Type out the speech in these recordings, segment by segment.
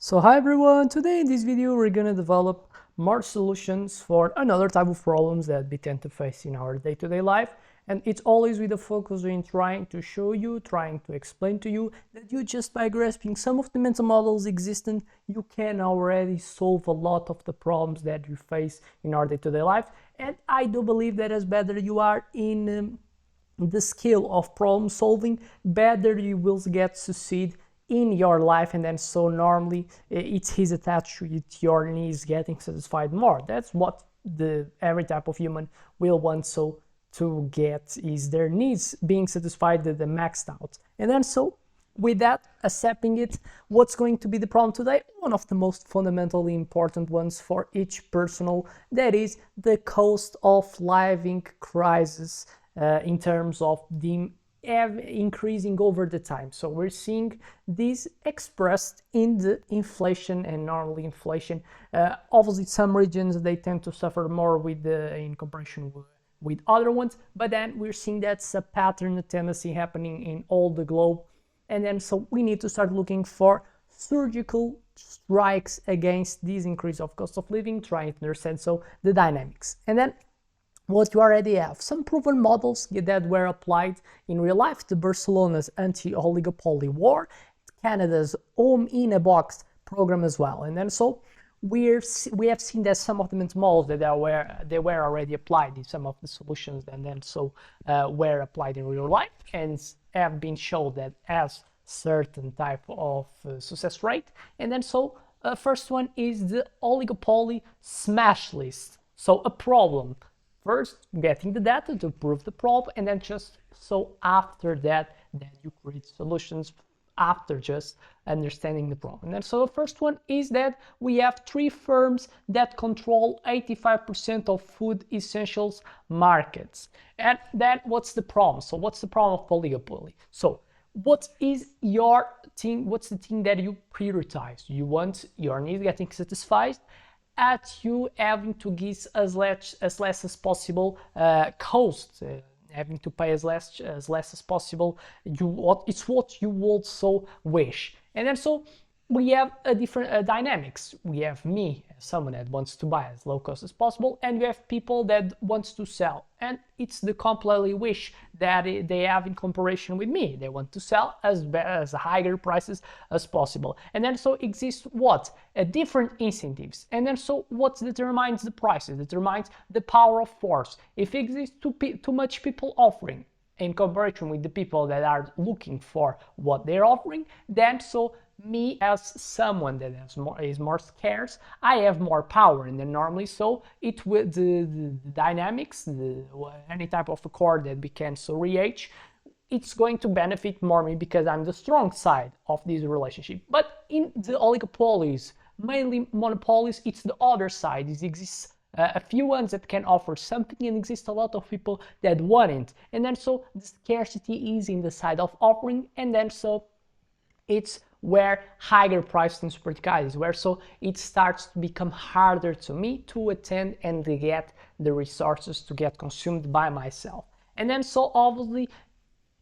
So hi everyone, today in this video we're gonna develop more solutions for another type of problems that we tend to face in our day-to-day life, and it's always with a focus in trying to show you, trying to explain to you that you just by grasping some of the mental models existent, you can already solve a lot of the problems that you face in our day-to-day life. And I do believe that as better you are in the skill of problem solving, better you will get succeed in your life. And then so normally it is attached with your needs getting satisfied more. That's what the every type of human will want, so to get is their needs being satisfied, the maxed out. And then so with that, accepting it, what's going to be the problem today? One of the most fundamentally important ones for each personal, that is the cost of living crisis, in terms of the increasing over the time. So we're seeing this expressed in the inflation, and normally inflation, obviously some regions they tend to suffer more with in comparison with other ones, but then we're seeing that's a pattern, a tendency happening in all the globe. And then so we need to start looking for surgical strikes against this increase of cost of living, trying to understand so the dynamics. And then what you already have, some proven models that were applied in real life, the Barcelona's Anti-Oligopoly war, Canada's Home in a Box program as well. And then so we have seen that some of the mental models that they were already applied in some of the solutions, and then so were applied in real life and have been shown that has certain type of success rate. And then so first one is the oligopoly smash list. So a problem, first getting the data to prove the problem, and then just so after that then you create solutions after just understanding the problem. And so the first one is that we have three firms that control 85% of food essentials markets. And then what's the problem? So what's the problem of oligopoly? So what is your thing? What's the thing that you prioritize? You want your needs getting satisfied at you having to give as less as possible cost, having to pay as less as possible. It's what you also wish. And then so we have a different dynamics. We have me, someone that wants to buy as low cost as possible, and we have people that wants to sell, and it's the completely wish that they have in comparison with me. They want to sell as higher prices as possible. And then so exists what? Different incentives. And then so what determines the prices? Determines the power of force. If exists too much people offering in comparison with the people that are looking for what they're offering, then so me as someone that is more scarce, I have more power. And then normally so it with the dynamics, any type of accord that we can so reach, it's going to benefit more me because I'm the strong side of this relationship. But in the oligopolies, mainly monopolies, it's the other side. It exists a few ones that can offer something, and exist a lot of people that want it. And then so the scarcity is in the side of offering, and then so it's where higher price and superticais, where so it starts to become harder to me to attend and to get the resources to get consumed by myself. And then so obviously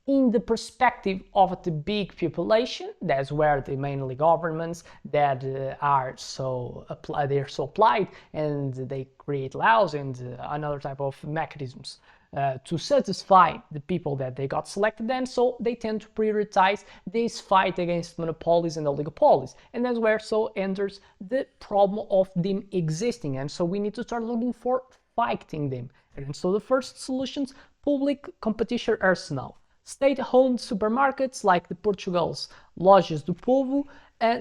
in the perspective of the big population, that's where the mainly governments that are so applied, and they create laws and another type of mechanisms to satisfy the people that they got selected, and so they tend to prioritize this fight against monopolies and oligopolies. And that's where so enters the problem of them existing, and so we need to start looking for fighting them. And so the first solutions: public competition arsenal. State-owned supermarkets like the Portugal's Lojas do Povo,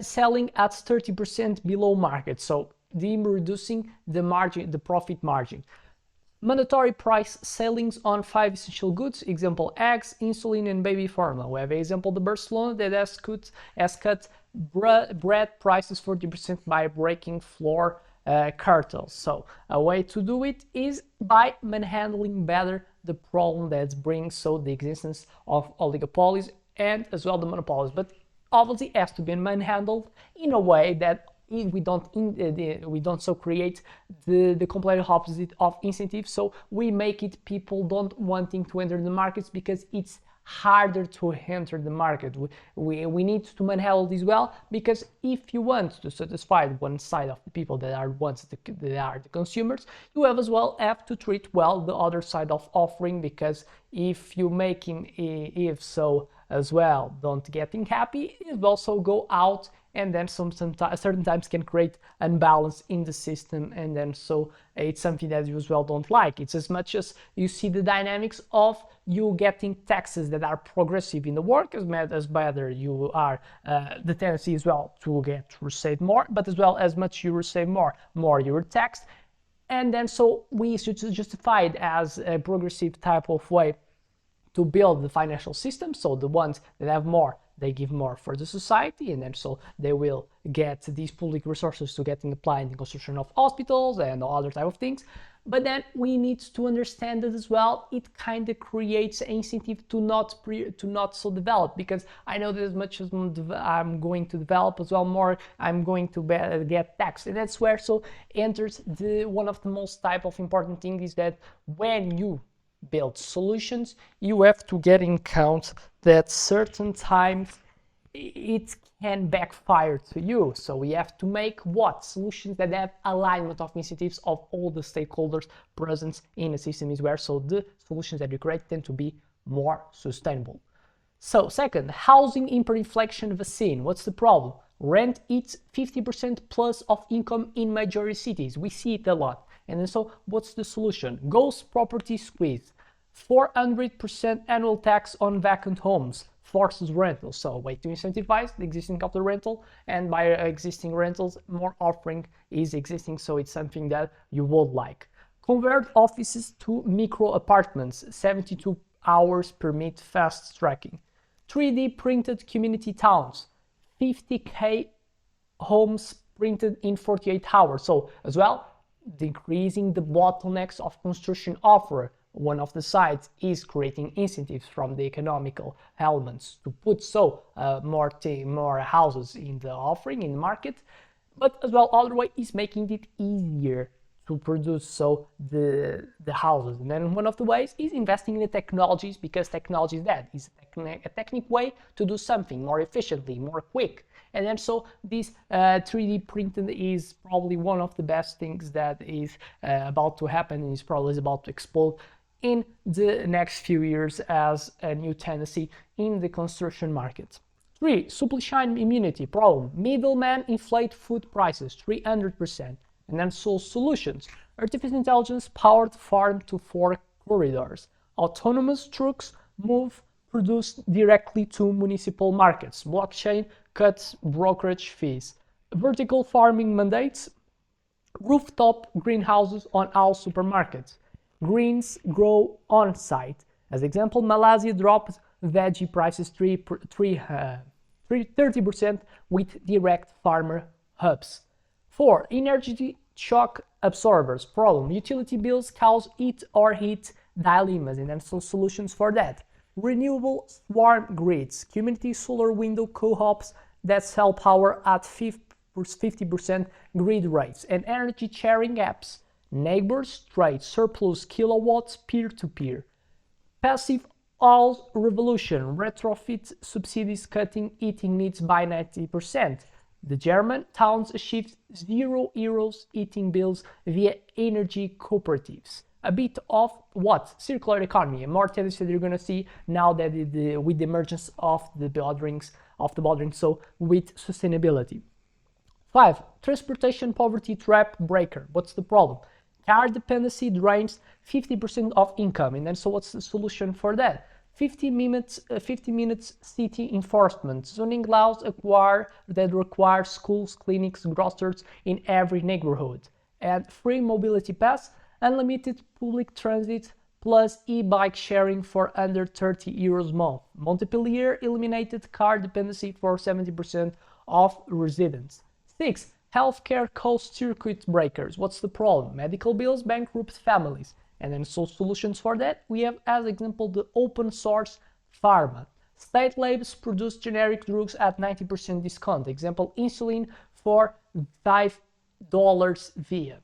selling at 30% below market, so them reducing the margin, the profit margin. Mandatory price ceilings on 5 essential goods, example eggs, insulin, and baby formula. We have example the Barcelona that has cut bread prices 40% by breaking floor cartels. So a way to do it is by manhandling better the problem that brings so the existence of oligopolies and as well the monopolies. But obviously it has to be manhandled in a way that we don't so create the complete opposite of incentives. So we make it people don't wanting to enter the markets because it's harder to enter the market. We need to manage this well, because if you want to satisfy one side of the people that are the consumers, you have as well have to treat well the other side of offering, because if you making if so as well don't getting happy, it will also go out, and then certain times can create unbalance in the system, and then so it's something that you as well don't like. It's as much as you see the dynamics of you getting taxes that are progressive in the work, as better you are, the tendency as well to get receive more, but as well as much you receive more you're taxed, and then so we should justify it as a progressive type of way to build the financial system. So the ones that have more, they give more for the society, and then so they will get these public resources to getting applied in the construction of hospitals and other type of things. But then we need to understand that as well, it kind of creates an incentive to not so develop, because I know that as much as I'm going to develop as well more, I'm going to get taxed, and that's where so enters the one of the most type of important things is that when you build solutions, you have to get in count that certain times it can backfire to you. So we have to make solutions that have alignment of incentives of all the stakeholders present in a system, is where so the solutions that you create tend to be more sustainable. So second, housing hyperinflation vaccine. What's the problem? Rent eats 50% plus of income in major cities. We see it a lot. And then so what's the solution? Ghost property squeeze. 400% annual tax on vacant homes, forces rental. So a way to incentivize the existing of the rental, and by existing rentals, more offering is existing, so it's something that you would like. Convert offices to micro apartments, 72 hours permit fast tracking. 3D printed community towns, 50k homes printed in 48 hours. So as well, decreasing the bottlenecks of construction offer. One of the sides is creating incentives from the economical elements to put more houses in the offering in the market, but as well other way is making it easier to produce so the houses. And then one of the ways is investing in the technologies, because technology is a technical way to do something more efficiently, more quick. And then so this 3D printing is probably one of the best things that is about to happen, and is probably about to explode in the next few years as a new tendency in the construction market. 3. Supply chain immunity problem. Middlemen inflate food prices 300%. And then so solutions. Artificial intelligence powered farm to fork corridors. Autonomous trucks move produce directly to municipal markets. Blockchain cuts brokerage fees. Vertical farming mandates. Rooftop greenhouses on all supermarkets. Greens grow on site. As example, Malaysia dropped veggie prices 30% with direct farmer hubs. 4. Energy shock absorbers problem. Utility bills cause heat or heat dilemmas, and then some solutions for that. Renewable swarm grids. Community solar window co-ops that sell power at 50% grid rates. And energy sharing apps. Neighbors trade surplus kilowatts peer-to-peer. Passive house revolution. Retrofit subsidies cutting heating needs by 90%. The German towns achieved €0 heating bills via energy cooperatives. A bit of what? Circular economy, a more tendency that you're going to see now that with the emergence of the bordering, so with sustainability. 5. Transportation poverty trap breaker. What's the problem? Car dependency drains 50% of income, and then so what's the solution for that? 50 minutes city enforcement. Zoning laws require schools, clinics, grocers in every neighborhood. And free mobility pass, unlimited public transit plus e-bike sharing for under €30 a month. Montpellier eliminated car dependency for 70% of residents. 6. Healthcare cost circuit breakers. What's the problem? Medical bills bankrupt families. And then so solutions for that, we have as example the open source pharma. State labs produce generic drugs at 90% discount. Example, insulin for $5 via.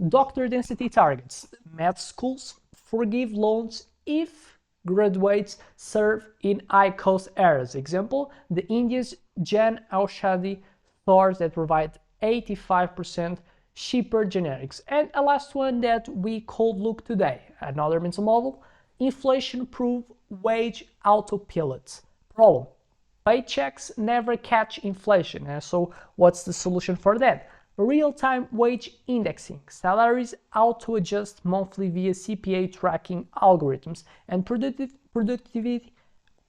Doctor density targets. Med schools forgive loans if graduates serve in high-cost areas. Example, the India's Jan Aushadhi stores that provide 85% cheaper generics. And a last one that we could look today, another mental model, inflation-proof wage autopilots. Problem: paychecks never catch inflation. And so what's the solution for that? Real-time wage indexing. Salaries auto-adjust monthly via CPA tracking algorithms, and productivity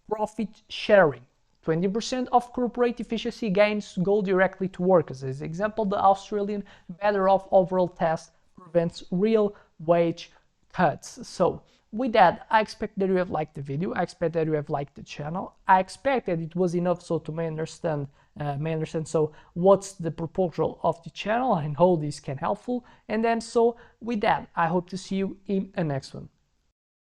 profit sharing. 20% of corporate efficiency gains go directly to workers. As example, the Australian Better Off Overall test prevents real wage cuts. So with that, I expect that you have liked the video. I expect that you have liked the channel. I expect that it was enough so to understand so what's the proposal of the channel and how this can helpful. And then so with that, I hope to see you in the next one.